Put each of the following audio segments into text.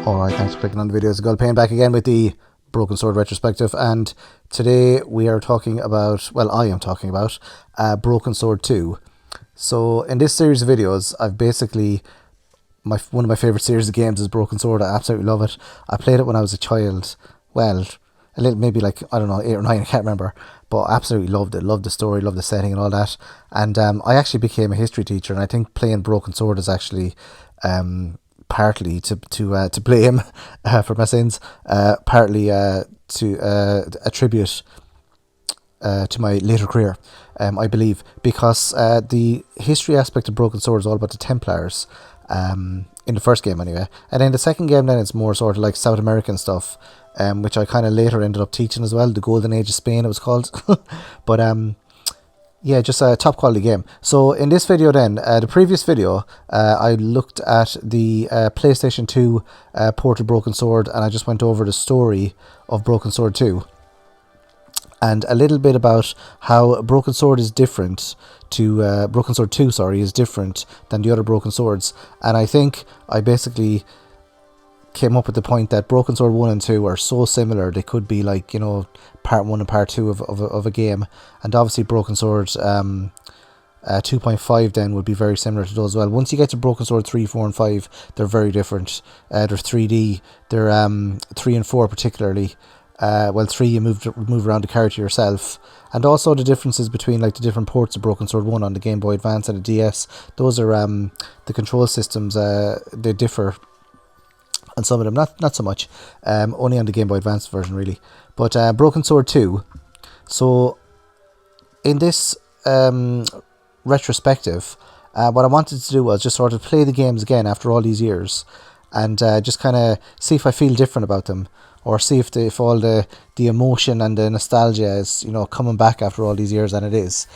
Alright, thanks for clicking on the video. It's Payne back again with the Broken Sword Retrospective, and today we are talking about, well, I am talking about Broken Sword 2. So in this series of videos, I've basically, one of my favourite series of games is Broken Sword. I absolutely love it. I played it when I was a child, well, a little, maybe like, I don't know, 8 or 9, I can't remember, but I absolutely loved it, loved the story, loved the setting and all that. And I actually became a history teacher, and I think playing Broken Sword is actually partly to blame for my sins, partly to attribute to my later career, I believe, because the history aspect of Broken Sword is all about the Templars, in the first game anyway, and then the second game then it's more sort of like South American stuff, which I kind of later ended up teaching as well, the Golden Age of Spain it was called. But yeah, just a top quality game. So in this video then, the previous video, I looked at the PlayStation 2 port of Broken Sword, and I just went over the story of Broken Sword 2. And a little bit about how Broken Sword is different to, Broken Sword 2, sorry, is different than the other Broken Swords. And I think I basically came up with the point that Broken Sword 1 and 2 are so similar, they could be like, you know, part 1 and part 2 of a game. And obviously Broken Sword 2.5 then would be very similar to those as well. Once you get to Broken Sword 3, 4 and 5, they're very different. They're 3D, they're 3 and 4 particularly. Well, 3 you move around the character yourself, and also the differences between like the different ports of Broken Sword 1 on the Game Boy Advance and the DS. Those are the control systems, they differ. And some of them not so much, only on the Game Boy Advance version really. But Broken Sword 2, so in this retrospective, what I wanted to do was just sort of play the games again after all these years, and just kind of see if I feel different about them, or see if all the emotion and the nostalgia is, you know, coming back after all these years, and it is.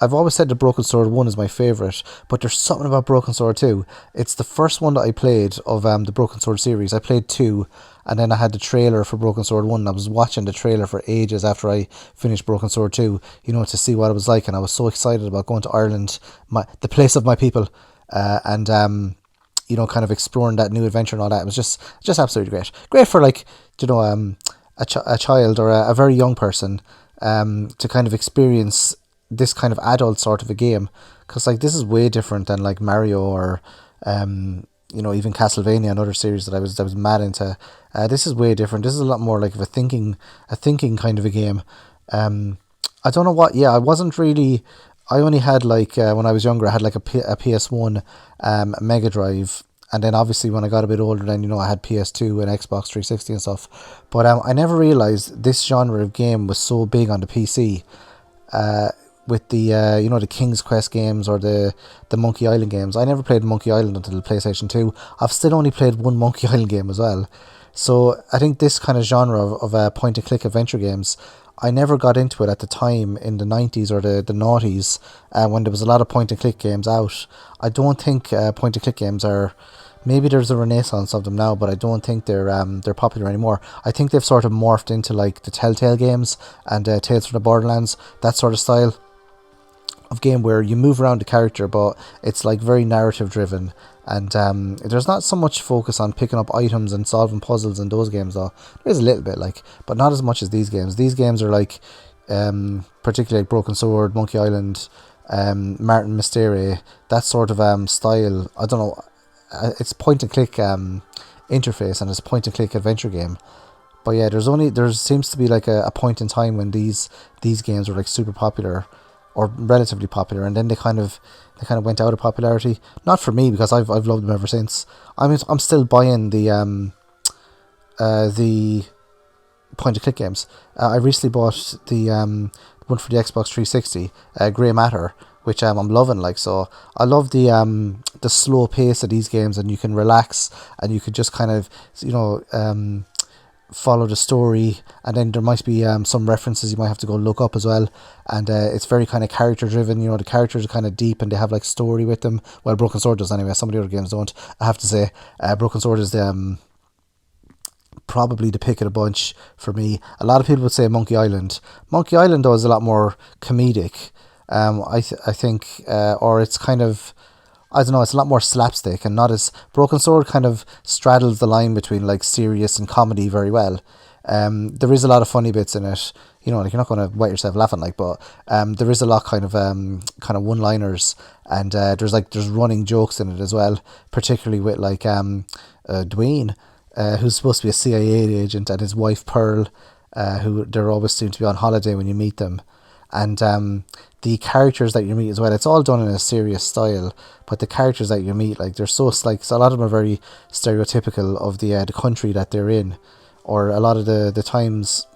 I've always said the Broken Sword 1 is my favourite, but there's something about Broken Sword 2. It's the first one that I played of the Broken Sword series. I played 2, and then I had the trailer for Broken Sword 1, and I was watching the trailer for ages after I finished Broken Sword 2, you know, to see what it was like, and I was so excited about going to Ireland, the place of my people, and you know, kind of exploring that new adventure and all that. It was just absolutely great. Great for, like, you know, a child or a very young person to kind of experience this kind of adult sort of a game, because like this is way different than like Mario or you know, even Castlevania, another series that I was mad into. This is way different. This is a lot more like of a thinking kind of a game. I don't know what. Yeah, I wasn't really. I only had like when I was younger, I had like a PS1, Mega Drive, and then obviously when I got a bit older, then, you know, I had PS2 and Xbox 360 and stuff. But I never realized this genre of game was so big on the PC. With the you know, the King's Quest games or the Monkey Island games. I never played Monkey Island until the PlayStation 2. I've still only played one Monkey Island game as well. So I think this kind of genre of point and click adventure games, I never got into it at the time in the 90s or the noughties, when there was a lot of point and click games out. I don't think point and click games are, maybe there's a renaissance of them now, but I don't think they're popular anymore. I think they've sort of morphed into like the Telltale games and Tales from the Borderlands, that sort of style of game where you move around the character, but it's like very narrative driven, and there's not so much focus on picking up items and solving puzzles in those games, though there is a little bit, like, but not as much as these games. These games are like particularly like Broken Sword, Monkey Island, Martin Mystery, that sort of style. I don't know, it's point and click interface, and it's a point and click adventure game. But yeah, there seems to be like a point in time when these games were like super popular, or relatively popular, and then they kind of went out of popularity. Not for me, because I've loved them ever since. I'm still buying the point and click games. I recently bought the one for the Xbox 360, Grey Matter, which I'm loving. Like, so I love the slow pace of these games, and you can relax, and you could just kind of, you know, follow the story, and then there might be some references you might have to go look up as well, and it's very kind of character driven. You know, the characters are kind of deep, and they have like story with them. Well, Broken Sword does anyway. Some of the other games don't, I have to say. Broken Sword is the probably the pick of the bunch for me. A lot of people would say Monkey Island. Monkey Island, though, is a lot more comedic. I think, or it's kind of, I don't know, it's a lot more slapstick and not as Broken Sword kind of straddles the line between like serious and comedy very well. There is a lot of funny bits in it. You know, like you're not going to wet yourself laughing, like, but there is a lot kind of one-liners, and there's running jokes in it as well, particularly with like Dwayne, who's supposed to be a CIA agent, and his wife Pearl, who they're always seem to be on holiday when you meet them, and the characters that you meet as well. It's all done in a serious style, but the characters that you meet, like they're so a lot of them are very stereotypical of the country that they're in, or a lot of the times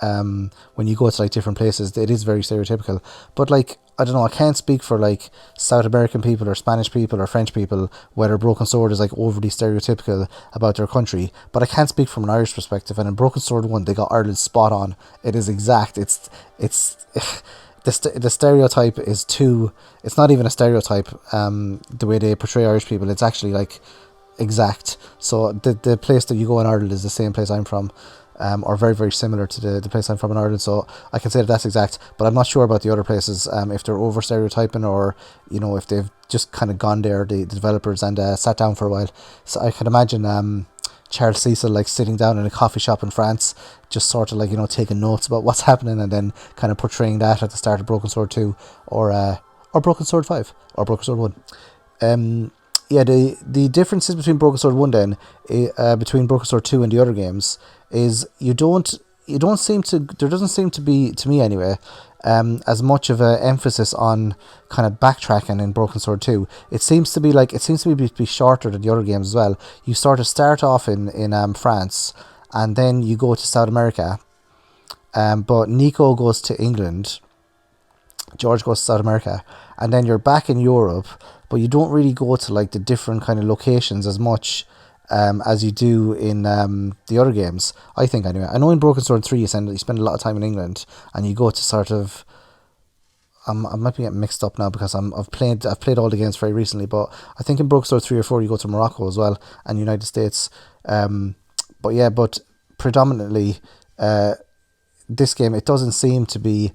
when you go to like different places, it is very stereotypical. But like, I don't know, I can't speak for like South American people or Spanish people or French people whether Broken Sword is like overly stereotypical about their country, but I can't speak from an Irish perspective. And in Broken Sword 1 they got Ireland spot on. It is exact. It's the stereotype is too, it's not even a stereotype, the way they portray Irish people. It's actually like exact. So the place that you go in Ireland is the same place I'm from, or very, very similar to the place I'm from in Ireland. So I can say that that's exact, but I'm not sure about the other places, if they're over stereotyping, or you know, if they've just kind of gone there, the developers, and sat down for a while. So I can imagine Charles Cecil like sitting down in a coffee shop in France, just sort of like, you know, taking notes about what's happening, and then kind of portraying that at the start of Broken Sword 2, or Broken Sword 5, or Broken Sword 1. Yeah, the differences between Broken Sword 1 then, between Broken Sword 2 and the other games, is you don't seem to, there doesn't seem to be, to me anyway, as much of a emphasis on kind of backtracking in Broken Sword 2. It seems to be shorter than the other games as well. You sort of start off in France, and then you go to South America, but Nico goes to England, George goes to South America, and then you're back in Europe, but you don't really go to like the different kind of locations as much as you do in the other games, I think anyway. I know in Broken Sword 3 you spend a lot of time in England, and you go to sort of, I might be getting mixed up now because I've played all the games very recently, but I think in Broken Sword 3 or 4 you go to Morocco as well, and United States. But predominantly this game, it doesn't seem to be,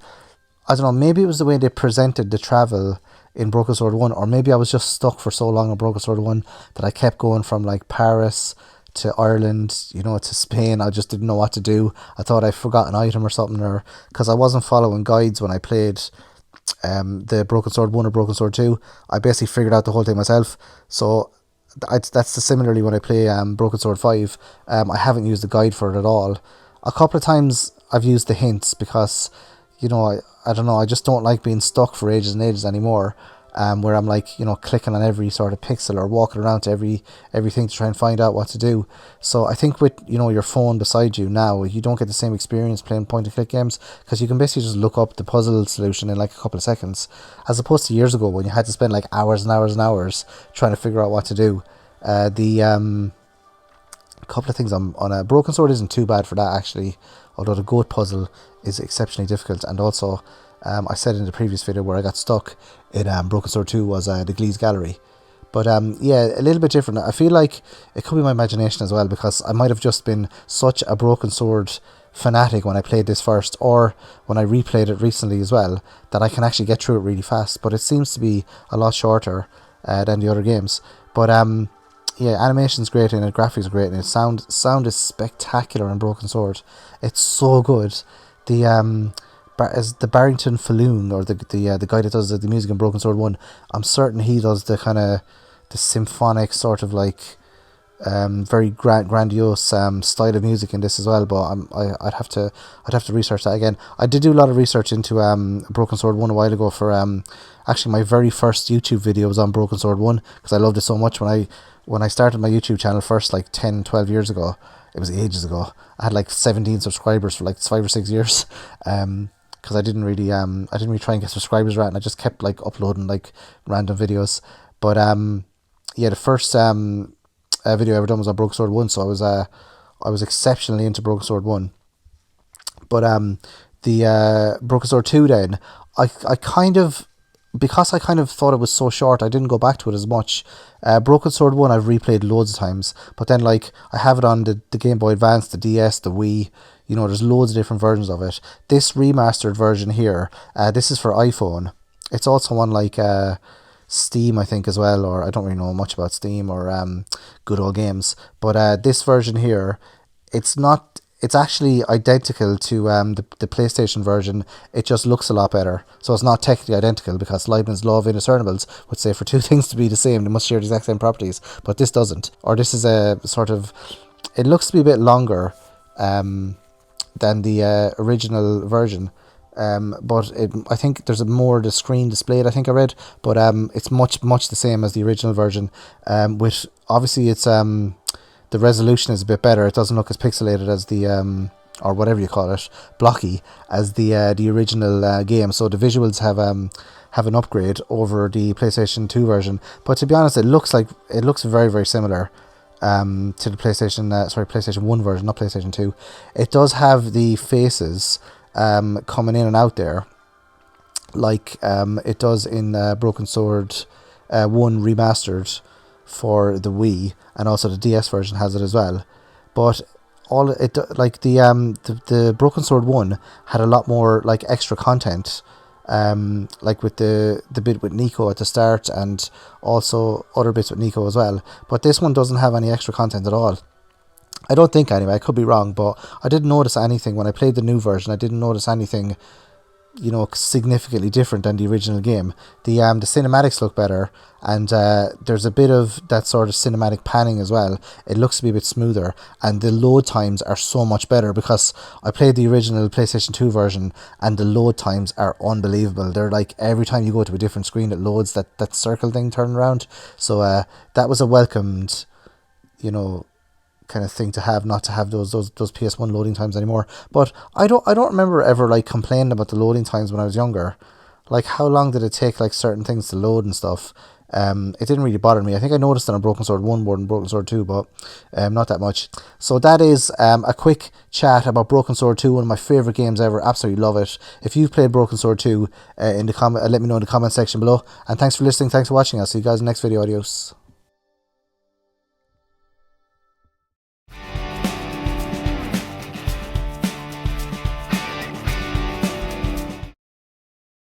I don't know, maybe it was the way they presented the travel in Broken Sword 1, or maybe I was just stuck for so long on Broken Sword 1 that I kept going from like Paris to Ireland, you know, to Spain. I just didn't know what to do. I thought I forgot an item or something, or because I wasn't following guides when I played the Broken Sword 1 or Broken Sword 2. I basically figured out the whole thing myself. So that's similarly when I play Broken Sword 5. I haven't used the guide for it at all. A couple of times I've used the hints because, you know, I don't know, I just don't like being stuck for ages and ages anymore, where I'm like, you know, clicking on every sort of pixel or walking around to everything to try and find out what to do. So I think with, you know, your phone beside you now, you don't get the same experience playing point and click games, because you can basically just look up the puzzle solution in like a couple of seconds, as opposed to years ago when you had to spend like hours and hours and hours trying to figure out what to do. The couple of things on a Broken Sword isn't too bad for that actually, although the goat puzzle is exceptionally difficult. And also I said in the previous video where I got stuck in Broken Sword 2 was the Glee's Gallery. But yeah, a little bit different. I feel like it could be my imagination as well, because I might have just been such a Broken Sword fanatic when I played this first, or when I replayed it recently as well, that I can actually get through it really fast. But it seems to be a lot shorter than the other games. But yeah, animation's great in it, graphics are great in it, sound is spectacular in Broken Sword. It's so good. The Barrington Falloon, or the guy that does the music in Broken Sword 1, I'm certain he does the kind of the symphonic sort of like very grandiose style of music in this as well. But I'd have to research that again. I did do a lot of research into Broken Sword 1 a while ago for actually my very first YouTube video was on Broken Sword 1, because I loved it so much. When I started my YouTube channel first, like 10-12 years ago, it was ages ago, I had like 17 subscribers for like 5 or 6 years, because I didn't really try and get subscribers right, and I just kept like uploading like random videos. But yeah, the first video I ever done was on Broken Sword 1, so I was exceptionally into Broken Sword 1. But the Broken Sword 2 then, I kind of, because I kind of thought it was so short, I didn't go back to it as much. Broken Sword 1 I've replayed loads of times, but then like I have it on the Game Boy Advance, the DS, the Wii, you know, there's loads of different versions of it. This remastered version here, this is for iPhone. It's also on like Steam, I think, as well, or I don't really know much about Steam or Good Old Games. But this version here, it's not. It's actually identical to the PlayStation version. It just looks a lot better. So it's not technically identical because Leibniz law of indiscernibles would say for two things to be the same, they must share the exact same properties. But this doesn't. Or this is a sort of. It looks to be a bit longer than the original version. But I think there's a more the screen displayed. I think I read, but it's much the same as the original version. With obviously it's the resolution is a bit better. It doesn't look as pixelated as the or whatever you call it, blocky as the original game. So the visuals have an upgrade over the PlayStation 2 version. But to be honest, it looks very similar to the PlayStation 1 version, not PlayStation 2. It does have the faces coming in and out there, like it does in Broken Sword 1 Remastered for the Wii, and also the DS version has it as well. But all it like the Broken Sword 1 had a lot more like extra content, like with the bit with Nico at the start, and also other bits with Nico as well. But this one doesn't have any extra content at all. I don't think, anyway. I could be wrong, but I didn't notice anything when I played the new version. I didn't notice anything, significantly different than the original game. The cinematics look better, and there's a bit of that sort of cinematic panning as well. It looks to be a bit smoother, and the load times are so much better because I played the original PlayStation 2 version, and the load times are unbelievable. They're like every time you go to a different screen, it loads that circle thing turning around. So that was a welcomed, kind of thing to have, not to have those PS1 loading times anymore. But I don't remember ever like complaining about the loading times when I was younger. Like, how long did it take like certain things to load and stuff? It didn't really bother me. I think I noticed it on Broken Sword 1 more than Broken Sword 2, but not that much. So that is a quick chat about Broken Sword 2, one of my favourite games ever. Absolutely love it. If you've played Broken Sword 2, let me know in the comment section below. And thanks for listening. Thanks for watching. I'll see you guys in the next video. Adios.